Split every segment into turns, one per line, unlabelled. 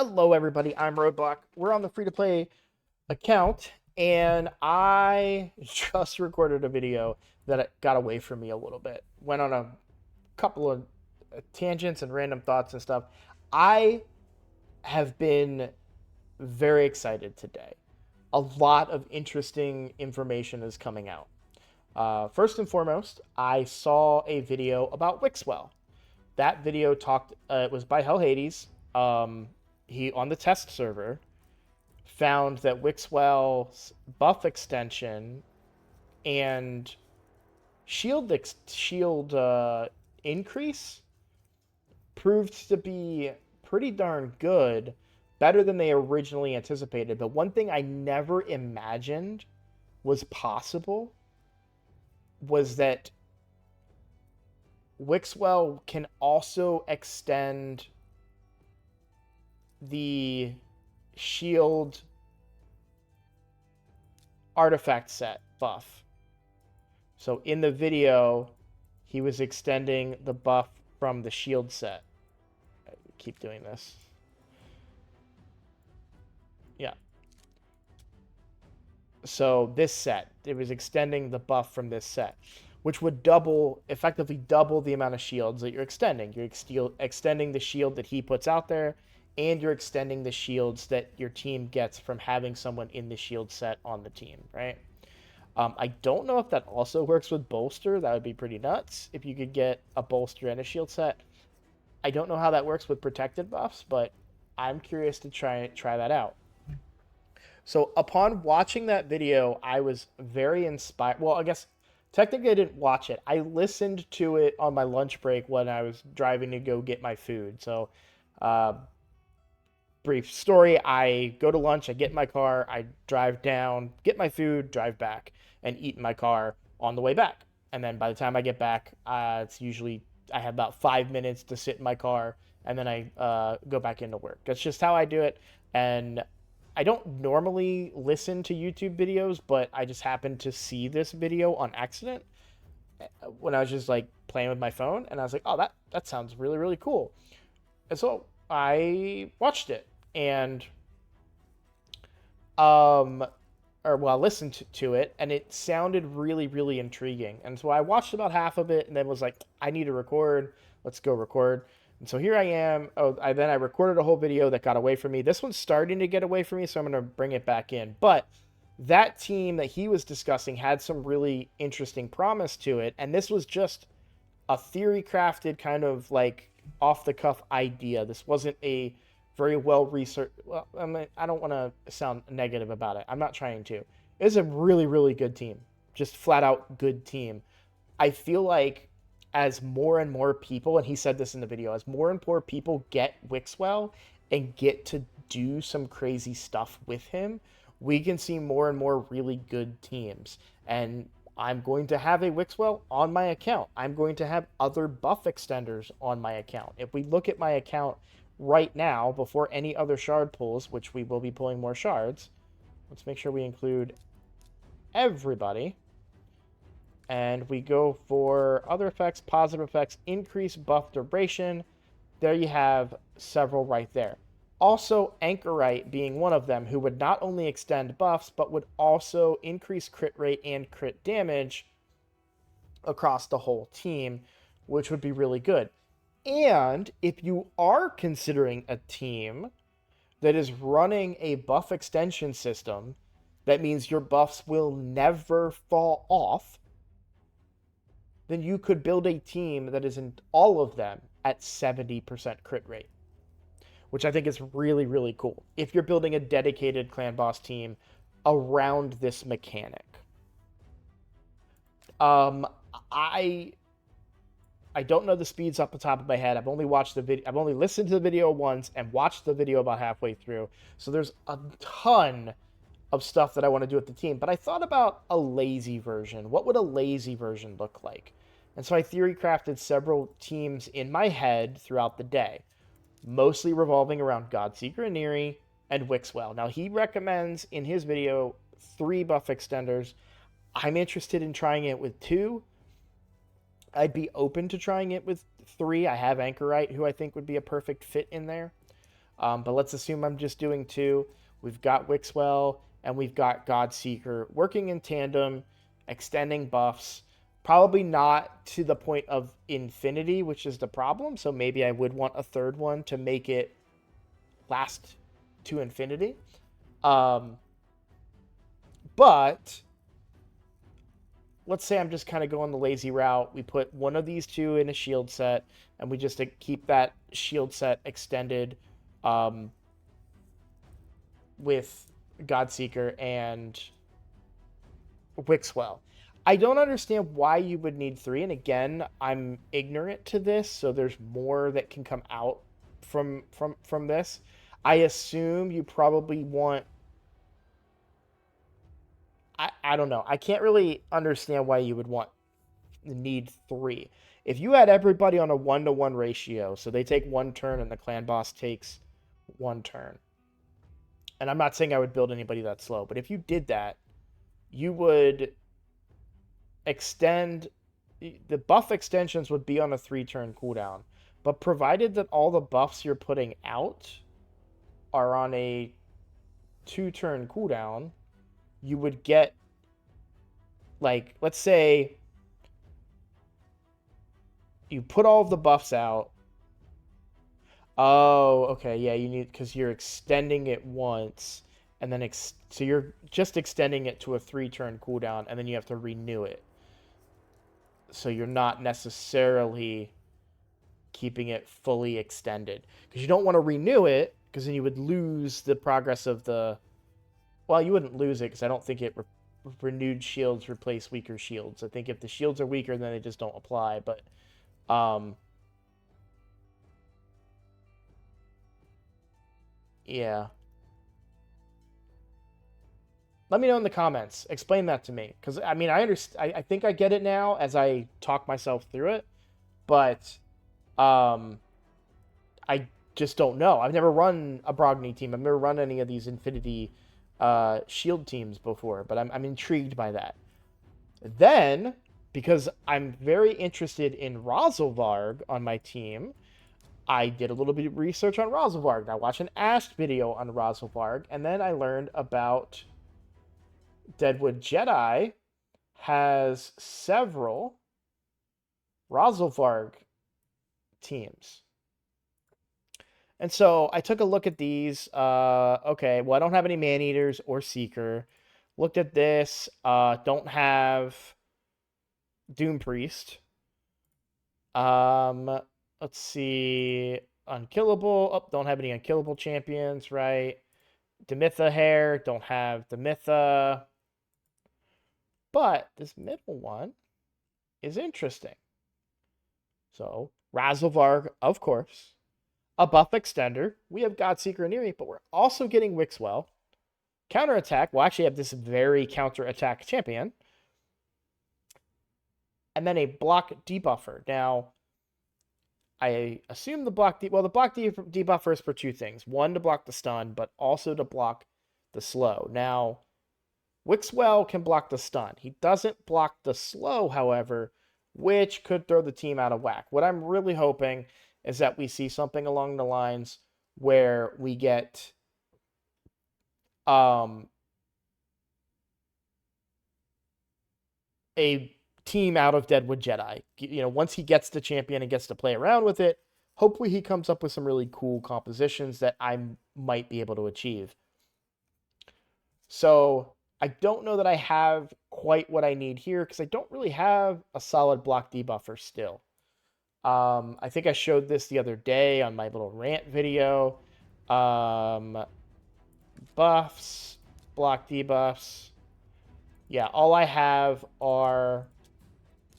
Hello, everybody. I'm Roadblock. We're on the free-to-play account, and I just recorded a video that got away from me a little bit. Went on a couple of tangents and random thoughts and stuff. I have been very excited today. A lot of interesting information is coming out. First and foremost, I saw a video about Wixwell. That video talked. It was by Hell Hades. He on the test server found that Wixwell's buff extension and shield increase proved to be pretty darn good, better than they originally anticipated. But one thing I never imagined was possible was that Wixwell can also extend the shield artifact set buff. So in the video, he was extending the buff from the shield set. I keep doing this. Yeah. So this set, it was extending the buff from this set, which would effectively double the amount of shields that you're extending. You're extending the shield that he puts out there, and you're extending the shields that your team gets from having someone in the shield set on the team, right? I don't know if that also works with bolster. That would be pretty nuts if you could get a bolster and a shield set. I don't know how that works with protected buffs, but I'm curious to try that out. So upon watching that video, I was very inspired. Well, I guess technically I didn't watch it. I listened to it on my lunch break when I was driving to go get my food. So, brief story, I go to lunch, I get in my car, I drive down, get my food, drive back, and eat in my car on the way back. And then by the time I get back, it's usually, I have about 5 minutes to sit in my car, and then I go back into work. That's just how I do it. And I don't normally listen to YouTube videos, but I just happened to see this video on accident when I was just like playing with my phone, and I was like, oh, that sounds really, really cool. And so I watched it, and I listened to it, and it sounded really, really intriguing. And so I watched about half of it, and then was like, I need to record. Let's go record. And so here I am. Then I recorded a whole video that got away from me. This one's starting to get away from me, so I'm going to bring it back in. But that team that he was discussing had some really interesting promise to it, and this was just a theory crafted kind of like off the cuff idea. This wasn't a very well researched. Well, I mean, I don't want to sound negative about it. I'm not trying to. It's a really, really good team. Just flat out good team. I feel like as more and more people, and he said this in the video, as more and more people get Wixwell and get to do some crazy stuff with him, we can see more and more really good teams. And I'm going to have a Wixwell on my account. I'm going to have other buff extenders on my account. If we look at my account right now, before any other shard pulls, which we will be pulling more shards, let's make sure we include everybody. And we go for other effects, positive effects, increase buff duration. There you have several right there. Also, Anchorite being one of them, who would not only extend buffs, but would also increase crit rate and crit damage across the whole team, which would be really good. And if you are considering a team that is running a buff extension system, that means your buffs will never fall off, then you could build a team that is in all of them at 70% crit rate, which I think is really, really cool. If you're building a dedicated Clan Boss team around this mechanic. I don't know the speeds off the top of my head. I've only watched the video. I've only listened to the video once and watched the video about halfway through. So there's a ton of stuff that I want to do with the team. But I thought about a lazy version. What would a lazy version look like? And so I theory crafted several teams in my head throughout the day, mostly revolving around Godseeker and Neri and Wixwell. Now, he recommends in his video 3 buff extenders. I'm interested in trying it with 2. I'd be open to trying it with 3. I have Anchorite, who I think would be a perfect fit in there. But let's assume I'm just doing 2. We've got Wixwell and we've got Godseeker working in tandem, extending buffs. Probably not to the point of infinity, which is the problem. So maybe I would want a third one to make it last to infinity. But let's say I'm just kind of going the lazy route. We put one of these 2 in a shield set, and we just keep that shield set extended with Godseeker and Wixwell. I don't understand why you would need 3, and again, I'm ignorant to this, so there's more that can come out from this. I assume you probably want. I don't know. I can't really understand why you would need 3. If you had everybody on a 1-to-1 ratio, so they take 1 turn and the clan boss takes 1 turn. And I'm not saying I would build anybody that slow, but if you did that, you would extend. The buff extensions would be on a 3-turn cooldown. But provided that all the buffs you're putting out are on a 2-turn cooldown, you would get, like, let's say you put all of the buffs out. Oh, okay, yeah, you need, because you're extending it once, and then so you're just extending it to a 3-turn cooldown, and then you have to renew it. So you're not necessarily keeping it fully extended, because you don't want to renew it, because then you would lose the progress of the. Well, you wouldn't lose it, because I don't think it renewed shields replace weaker shields. I think if the shields are weaker, then they just don't apply. But yeah. Let me know in the comments. Explain that to me, because I mean, I understand. I think I get it now as I talk myself through it, but I just don't know. I've never run a Brogni team. I've never run any of these Infinity Shield teams before, but I'm intrigued by that. Then, because I'm very interested in Rosalvarg on my team, I did a little bit of research on Rosalvarg. I watched an Ask video on Rosalvarg, and then I learned about Deadwood Jedi has several Rosalvarg teams. And so I took a look at these. Okay, well, I don't have any Man-Eaters or Seeker. Looked at this. Don't have Doom Priest. Let's see. Unkillable. Oh, don't have any unkillable champions, right? Demitha hair. Don't have Demitha. But this middle one is interesting. So, Razelvarg, of course. A buff extender. We have Godseeker and Eerie, but we're also getting Wixwell. Counterattack. We'll actually have this very counterattack champion. And then a block debuffer. Now, I assume the block debuffer is for 2 things. 1, to block the stun, but also to block the slow. Now, Wixwell can block the stun. He doesn't block the slow, however, which could throw the team out of whack. What I'm really hoping is that we see something along the lines where we get a team out of Deadwood Jedi. You know, once he gets the champion and gets to play around with it, hopefully he comes up with some really cool compositions that I might be able to achieve. So I don't know that I have quite what I need here, because I don't really have a solid block debuffer still. I think I showed this the other day on my little rant video. Buffs, block debuffs. Yeah, all I have are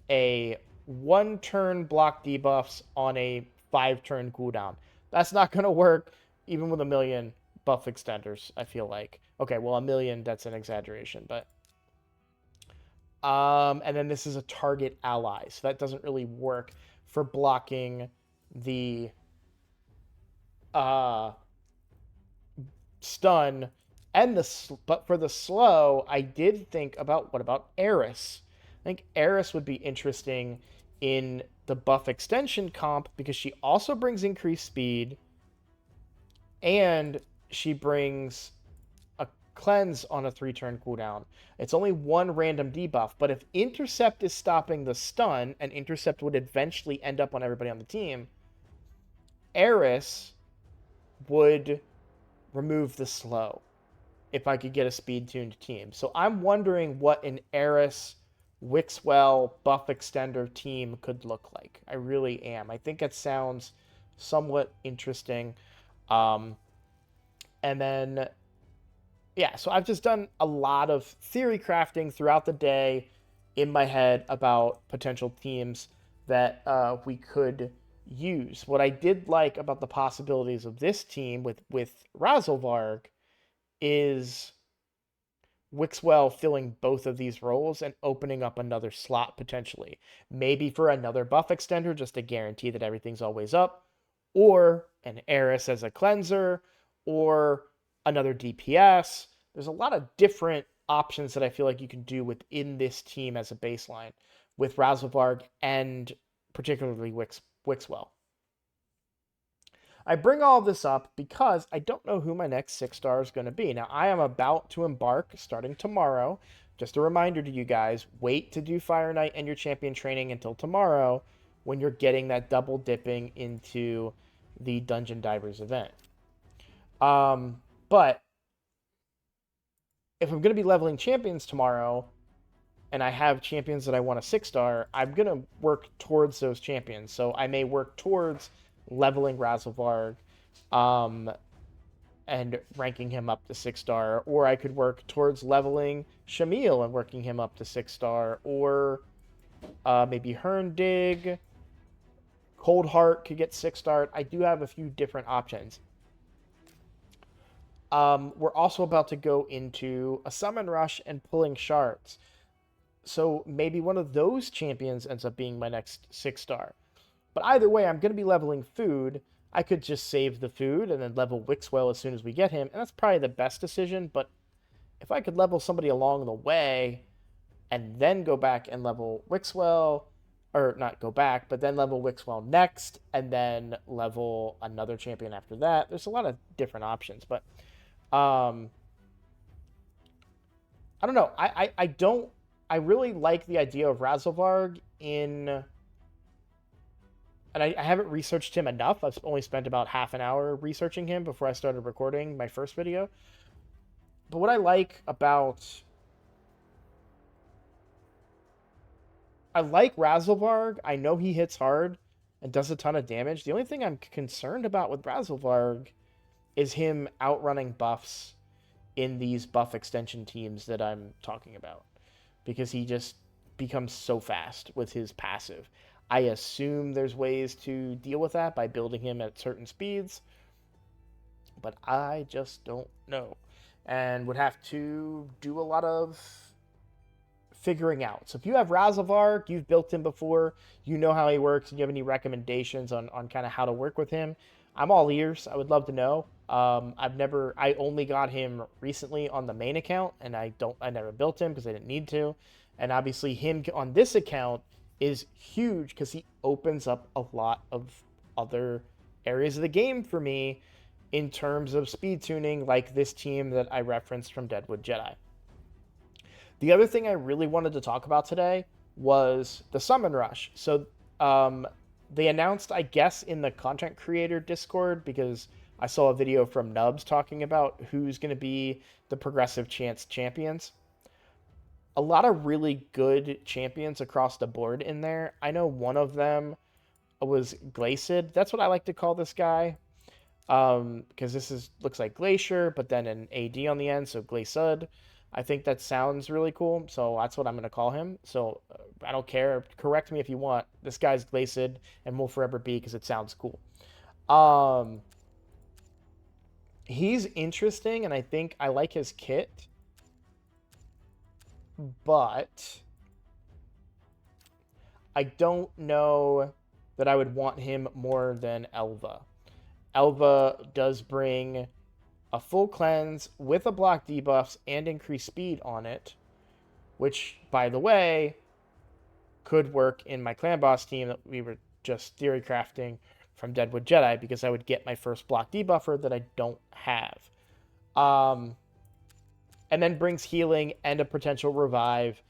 a 1-turn block debuffs on a 5-turn cooldown. That's not going to work even with a million buff extenders, I feel like. Okay, well, a million, that's an exaggeration, but and then this is a target ally, so that doesn't really work for blocking the stun and but for the slow, I did think about, what about Eris? I think Eris would be interesting in the buff extension comp, because she also brings increased speed and she brings a cleanse on a 3-turn cooldown. It's only one random debuff, but if intercept is stopping the stun, and intercept would eventually end up on everybody on the team, Eris would remove the slow if I could get a speed-tuned team. So I'm wondering what an Eris Wixwell buff extender team could look like. I really am. I think it sounds somewhat interesting. And then, yeah, so I've just done a lot of theory crafting throughout the day in my head about potential teams that we could use. What I did like about the possibilities of this team with Razar is Wixwell filling both of these roles and opening up another slot potentially. Maybe for another buff extender just to guarantee that everything's always up, or an Eris as a cleanser, or another DPS. There's a lot of different options that I feel like you can do within this team as a baseline with Razvar and particularly Wixwell. I bring all this up because I don't know who my next 6-star is going to be. Now, I am about to embark starting tomorrow. Just a reminder to you guys, wait to do Fire Knight and your champion training until tomorrow when you're getting that double dipping into the Dungeon Divers event. But if I'm going to be leveling champions tomorrow, and I have champions that I want a 6-star, I'm going to work towards those champions. So I may work towards leveling Razvar and ranking him up to 6-star, or I could work towards leveling Shamil and working him up to 6-star, or maybe Herndig, Cold Heart could get 6-star. I do have a few different options. We're also about to go into a summon rush and pulling shards. So maybe one of those champions ends up being my next 6-star. But either way, I'm going to be leveling food. I could just save the food and then level Wixwell as soon as we get him. And that's probably the best decision. But if I could level somebody along the way and then go back and level Wixwell, or not go back, but then level Wixwell next and then level another champion after that. There's a lot of different options. But I don't know. I really like the idea of Razvar in... And I haven't researched him enough. I've only spent about half an hour researching him before I started recording my first video. But what I like about... I like Razvar. I know he hits hard and does a ton of damage. The only thing I'm concerned about with Razvar is him outrunning buffs in these buff extension teams that I'm talking about. Because he just becomes so fast with his passive. I assume there's ways to deal with that by building him at certain speeds, but I just don't know. And would have to do a lot of figuring out. So if you have Razvar, you've built him before, you know how he works, and you have any recommendations on kind of how to work with him, I'm all ears. I would love to know. I only got him recently on the main account, and I never built him because I didn't need to. And obviously him on this account is huge because he opens up a lot of other areas of the game for me in terms of speed tuning, like this team that I referenced from Deadwood Jedi. The other thing I really wanted to talk about today was the summon rush. So they announced, I guess, in the content creator Discord, because I saw a video from Nubs talking about who's going to be the progressive chance champions. A lot of really good champions across the board in there. I know one of them was Glacid. That's what I like to call this guy. Because this looks like Glacier, but then an AD on the end, so Glacid. I think that sounds really cool, so that's what I'm going to call him. So I don't care. Correct me if you want. This guy's Glacid and will forever be because it sounds cool. He's interesting, and I think I like his kit. But I don't know that I would want him more than Elva. Elva does bring a full cleanse with a block debuffs and increased speed on it, which, by the way, could work in my Clan Boss team that we were just theory crafting from Deadwood Jedi because I would get my first block debuffer that I don't have. And then brings healing and a potential revive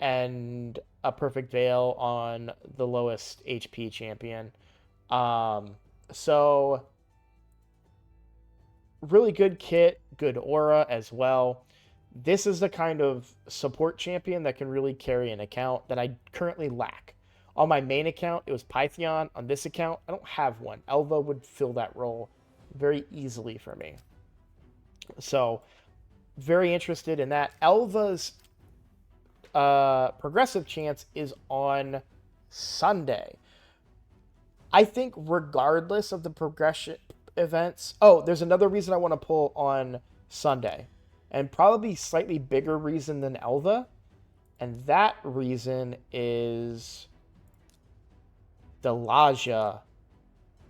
and a perfect veil on the lowest HP champion. So really good kit, good aura as well. This is the kind of support champion that can really carry an account that I currently lack. On my main account, it was Pythion. On this account, I don't have one. Elva would fill that role very easily for me. So, very interested in that. Elva's progressive chance is on Sunday. I think regardless of the progression events... Oh, there's another reason I want to pull on Sunday. And probably slightly bigger reason than Elva. And that reason is Delaja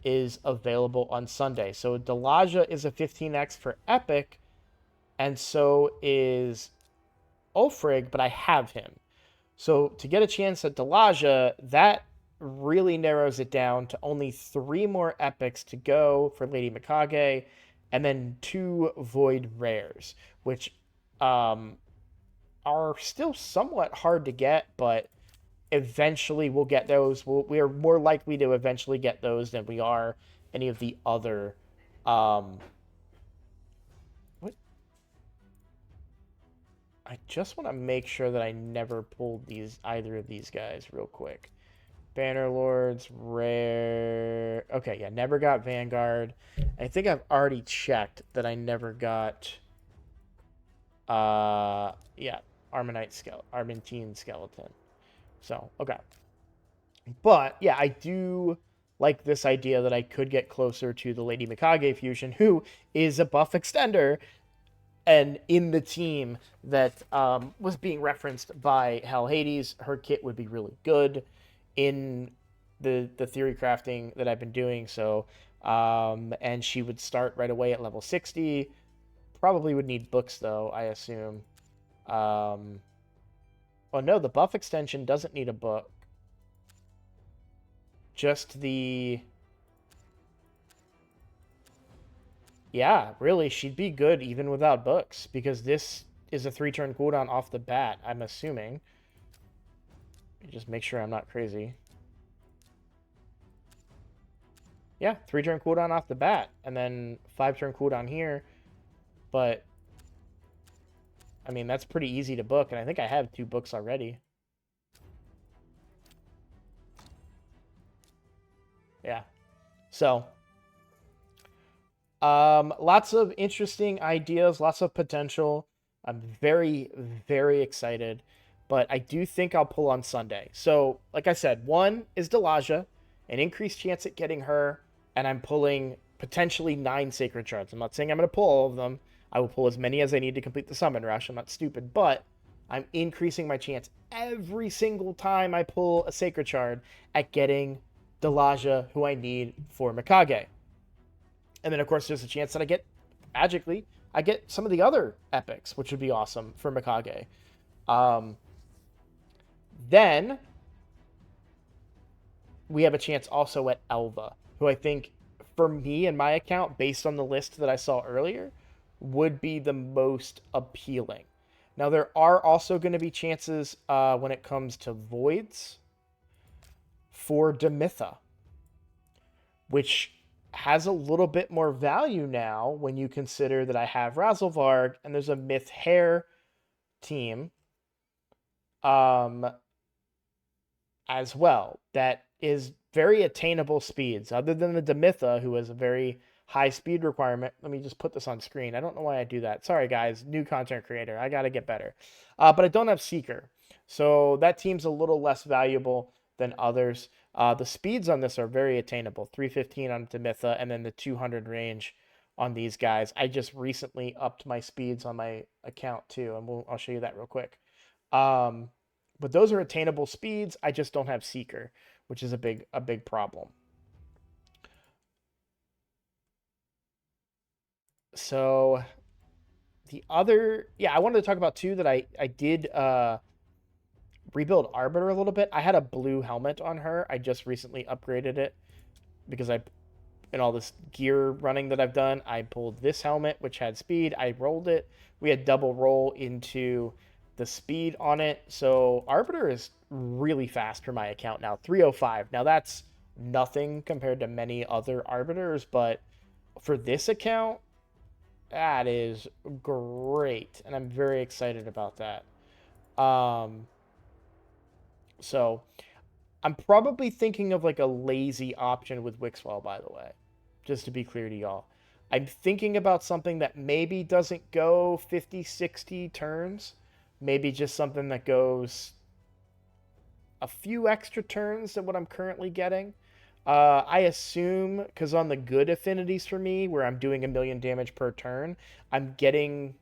is available on Sunday. So Delaja is a 15x for Epic, and so is Ulfrig, but I have him. So to get a chance at Delaja, that really narrows it down to only 3 more epics to go for Lady Mikage, and then 2 void rares, which are still somewhat hard to get, but eventually we'll get those. We are more likely to eventually get those than we are any of the other what? I just want to make sure that I never pulled either of these guys real quick. Bannerlords, rare. Okay, yeah, never got Vanguard. I think I've already checked that I never got yeah, Armentine Skeleton. So, okay. But, yeah, I do like this idea that I could get closer to the Lady Mikage fusion, who is a buff extender, and in the team that was being referenced by Hell Hades. Her kit would be really good in the theory crafting that I've been doing. So, and she would start right away at level 60. Probably would need books, though, I assume. Oh, no, the buff extension doesn't need a book. Just the... Yeah, really, she'd be good even without books, because this is a 3-turn cooldown off the bat, I'm assuming. Just make sure I'm not crazy. Yeah, 3-turn cooldown off the bat, and then 5-turn cooldown here. But, I mean, that's pretty easy to book, and I think I have 2 books already. Yeah. So, lots of interesting ideas, lots of potential. I'm very, very excited, but I do think I'll pull on Sunday. So, like I said, 1 is Delaja, an increased chance at getting her, and I'm pulling potentially 9 Sacred Shards. I'm not saying I'm going to pull all of them. I will pull as many as I need to complete the Summon Rush. I'm not stupid, but I'm increasing my chance every single time I pull a Sacred Shard at getting Delaja, who I need for Mikage. And then, of course, there's a chance that I get, magically, I get some of the other epics, which would be awesome for Mikage. Then, we have a chance also at Elva, who I think, for me and my account, based on the list that I saw earlier, would be the most appealing. Now, there are also going to be chances when it comes to Voids for Demitha, which has a little bit more value now when you consider that I have Razelvarg and there's a Myth Hair team as well that is very attainable speeds, other than the Demitha, who has a very high speed requirement. Let me just put this on screen. I don't know why I do that. Sorry, guys. New content creator. I got to get better. But I don't have Seeker. So that team's a little less valuable than others. The speeds on this are very attainable. 315 on Demitha, and then the 200 range on these guys. I just recently upped my speeds on my account too, and I'll show you that real quick. But those are attainable speeds. I just don't have Seeker, which is a big problem. So the other, I wanted to talk about too that I did rebuild Arbiter a little bit. I had a blue helmet on her. I just recently upgraded it. because I in all this gear running that I've done, I pulled this helmet, which had speed. I rolled it. We had double roll into the speed on it. So Arbiter is really fast for my account now. 305. Now that's nothing compared to many other Arbiters, but for this account, that is great. And I'm very excited about that. Um, so I'm probably thinking of like a lazy option with Wixwell, by the way, just to be clear to y'all. I'm thinking about something that maybe doesn't go 50, 60 turns. Maybe just something that goes a few extra turns than what I'm currently getting. I assume, because on the good affinities for me, where I'm doing 1,000,000 damage per turn, I'm getting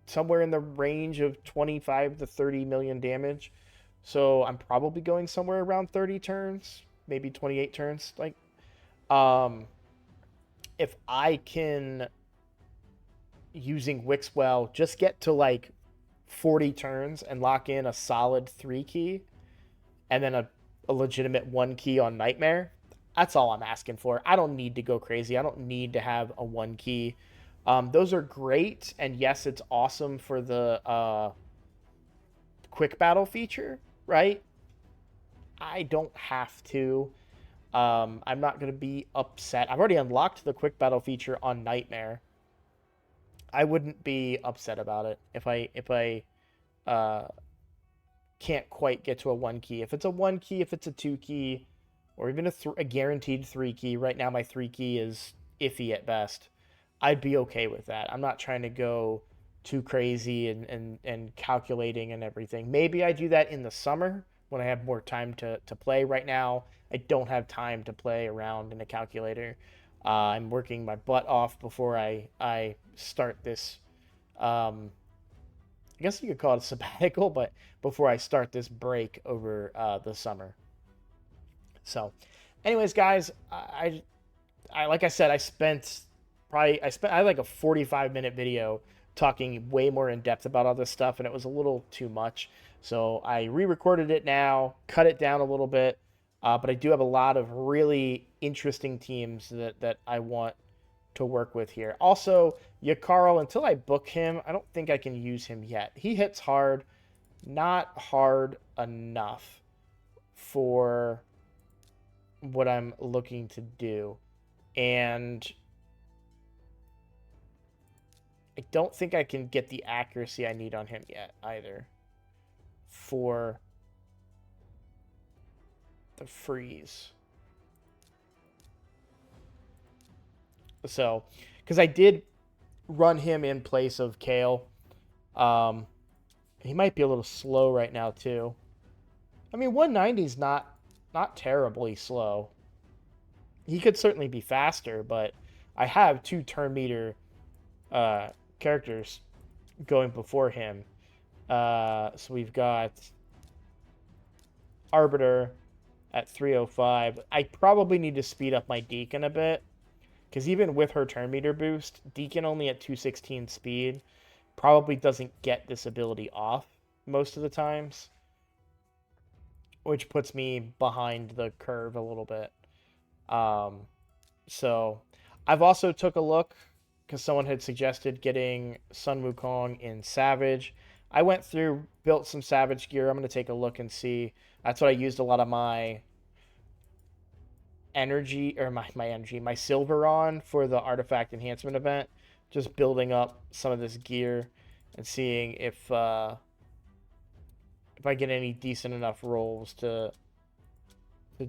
somewhere in the range of 25 to 30 million damage. So I'm probably going somewhere around 30 turns, maybe 28 turns. Like, um, if I can, using Wixwell, just get to like 40 turns and lock in a solid 3 key and then a legitimate 1 key on Nightmare, that's all I'm asking for. I don't need to go crazy. I don't need to have a 1 key. Those are great, and yes, it's awesome for the quick battle feature, right? I don't have to. I'm not going to be upset. I've already unlocked the quick battle feature on Nightmare. I wouldn't be upset about it if I uh, can't quite get to a 1 key. If it's a 1 key, if it's a 2 key, or even a guaranteed 3 key. Right now my 3 key is iffy at best. I'd be okay with that. I'm not trying to go too crazy and calculating and everything. Maybe I do that in the summer when I have more time to play. Right now, I don't have time to play around in a calculator. I'm working my butt off before I start this. I guess you could call it a sabbatical, but before I start this break over the summer. So, anyways, guys, I like I said, I had like a 45-minute video talking way more in depth about all this stuff, and it was a little too much. So I re-recorded it now, cut it down a little bit, but I do have a lot of really interesting teams that I want to work with here. Also, Yakarl, until I book him, I don't think I can use him yet. He hits hard, not hard enough for what I'm looking to do. And I don't think I can get the accuracy I need on him yet either for the freeze. So, because I did run him in place of Kale. He might be a little slow right now too. I mean, 190 is not terribly slow. He could certainly be faster, but I have 2 turn meter characters going before him. So we've got Arbiter at 305. I probably need to speed up my Deacon a bit, because even with her turn meter boost, Deacon only at 216 speed probably doesn't get this ability off most of the times, which puts me behind the curve a little bit. So I've also took a look, because someone had suggested getting Sun Wukong in Savage. I went through, built some Savage gear. I'm going to take a look and see. That's what I used a lot of my energy, or my silver on for the artifact enhancement event. Just building up some of this gear and seeing if I get any decent enough rolls to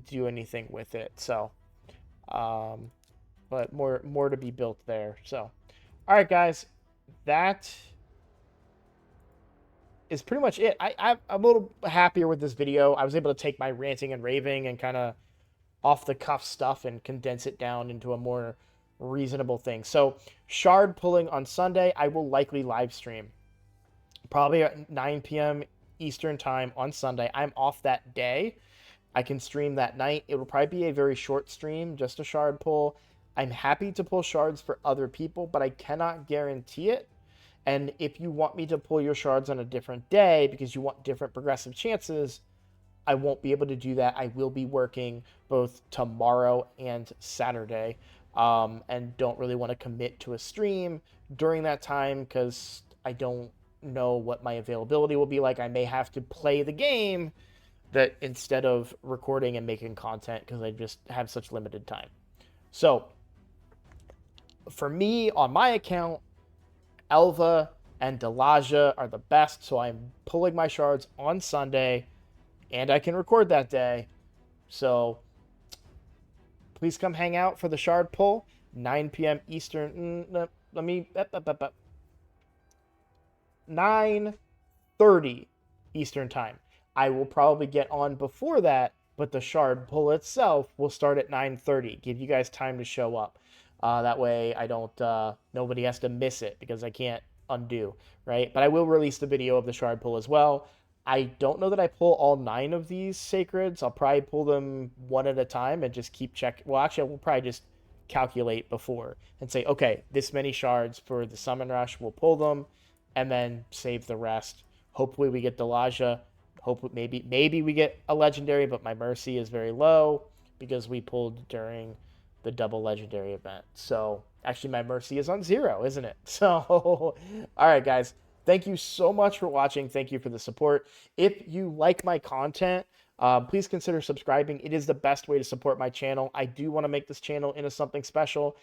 do anything with it. So, but more to be built there. So, all right, guys, that is pretty much it. I'm a little happier with this video. I was able to take my ranting and raving and kind of off the cuff stuff and condense it down into a more reasonable thing. So, shard pulling on Sunday, I will likely live stream probably at 9 p.m. Eastern time on Sunday. I'm off that day. I can stream that night. It will probably be a very short stream, just a shard pull. I'm happy to pull shards for other people, but I cannot guarantee it. And if you want me to pull your shards on a different day because you want different progressive chances, I won't be able to do that. I will be working both tomorrow and Saturday, and don't really want to commit to a stream during that time because I don't know what my availability will be like. I may have to play the game that instead of recording and making content because I just have such limited time. So for me on my account, Elva and Delaja are the best, so I'm pulling my shards on Sunday, and I can record that day. So please come hang out for the shard pull, 9 p.m. Eastern. Let me 9:30 Eastern time. I will probably get on before that, but the shard pull itself will start at 9:30. Give you guys time to show up. That way I don't nobody has to miss it because I can't undo, right? But I will release the video of the shard pull as well. I don't know that I pull all 9 of these sacreds. I'll probably pull them one at a time and just keep checking. Well, actually, we'll probably just calculate before and say, okay, this many shards for the summon rush. We'll pull them and then save the rest. Hopefully we get Delaja. Hope maybe we get a legendary, but my mercy is very low because we pulled during the double legendary event. So actually my mercy is on 0, isn't it? So all right, guys. Thank you so much for watching. Thank you for the support. If you like my content, please consider subscribing. It is the best way to support my channel. I do want to make this channel into something special.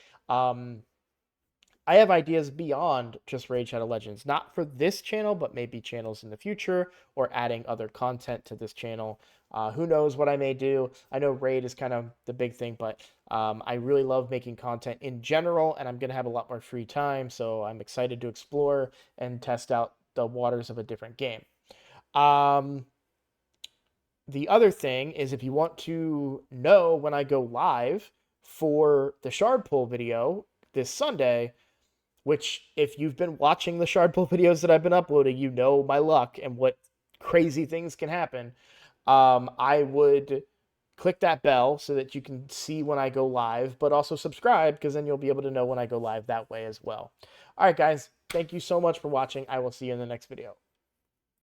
I have ideas beyond just Raid Shadow Legends, not for this channel, but maybe channels in the future or adding other content to this channel. Who knows what I may do? I know Raid is kind of the big thing, but I really love making content in general, and I'm going to have a lot more free time, so I'm excited to explore and test out the waters of a different game. The other thing is if you want to know when I go live for the Shard Pull video this Sunday, which if you've been watching the shard pull videos that I've been uploading, you know my luck and what crazy things can happen. I would click that bell so that you can see when I go live, but also subscribe because then you'll be able to know when I go live that way as well. All right, guys, thank you so much for watching. I will see you in the next video.